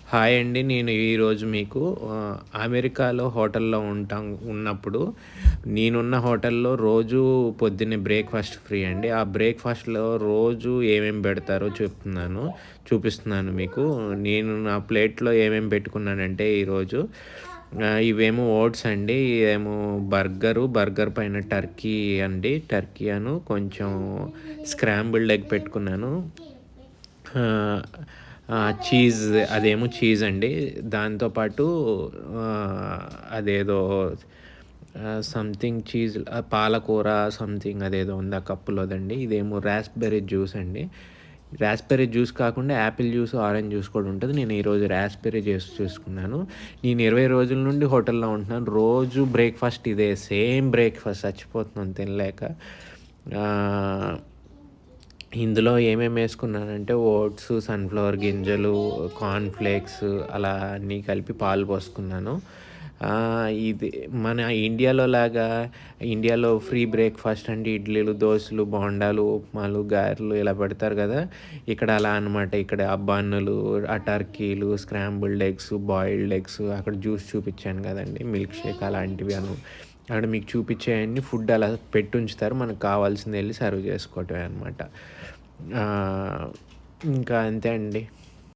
Hi అండి. నేను ఈరోజు మీకు అమెరికాలో హోటల్‌లో ఉన్నప్పుడు నేనున్న హోటల్‌లో రోజు పొద్దున్నే బ్రేక్‌ఫాస్ట్ ఫ్రీ అండి. ఆ బ్రేక్‌ఫాస్ట్‌లో రోజు ఏమేమి పెడతారో చూపిస్తున్నాను మీకు. నేను నా ప్లేట్‌లో ఏమేమి పెట్టుకున్నానంటే ఈరోజు ఇవేమో ఓట్స్ అండి. ఇదేమో బర్గర్ పైన టర్కీ అండి. టర్కీ కొంచెం స్క్రాంబుల్డ్ ఎగ్ పెట్టుకున్నాను. ఆహ్, చీజ్ అదేమో చీజండి. దాంతో పాటు అదేదో సంథింగ్ చీజ్ పాలకూర సంథింగ్ అదేదో ఉంది ఆ కప్పులోదండి. ఇదేమో రాస్ప్‌బెర్రీ జ్యూస్ అండి. రాస్ప్‌బెర్రీ జ్యూస్ కాకుండా యాపిల్ జ్యూస్, ఆరెంజ్ జ్యూస్ కూడా ఉంటది. నేను ఈరోజు రాస్ప్‌బెర్రీ జ్యూస్ చేసుకున్నాను. నేను 20 రోజుల నుండి హోటల్‌లో ఉంటున్నాను. రోజు బ్రేక్‌ఫాస్ట్ ఇదే. సేమ్ బ్రేక్‌ఫాస్ట్ చచ్చిపోతున్నాను తినలేక. ఆహ్ ఇందులో ఏమేమేసుకున్నానంటే ఓట్స్, సన్‌ఫ్లవర్ గింజలు, కార్న్ ఫ్లేక్స్ అలా అన్నీ కలిపి పాలు పోసుకున్నాను. ఇది మన ఇండియాలో ఫ్రీ బ్రేక్‌ఫాస్ట్ అంటే ఇడ్లీలు, దోసలు, బోండాలు, ఉప్మాలు, గారెలు ఇలా పెడతారు గదా! ఇక్కడ అలా అనమాట. ఇక్కడ ఆ బన్నులు, ఆ టర్కీలు, స్క్రాంబుల్డ్ ఎగ్స్, బాయిల్డ్ ఎగ్స్ అక్కడ జ్యూస్ చూపిచ్చాను గదండీ! మిల్క్ షేక్ అలాంటివి అక్కడ మీకు చూపిచ్చేయన్నీ ఫుడ్ అలా పెట్టుంచుతారు. మనకు కావాల్సిందెళ్లి సర్వ్ జేసుకోవటమే అనమాట. ఇంకా అంతే అండి.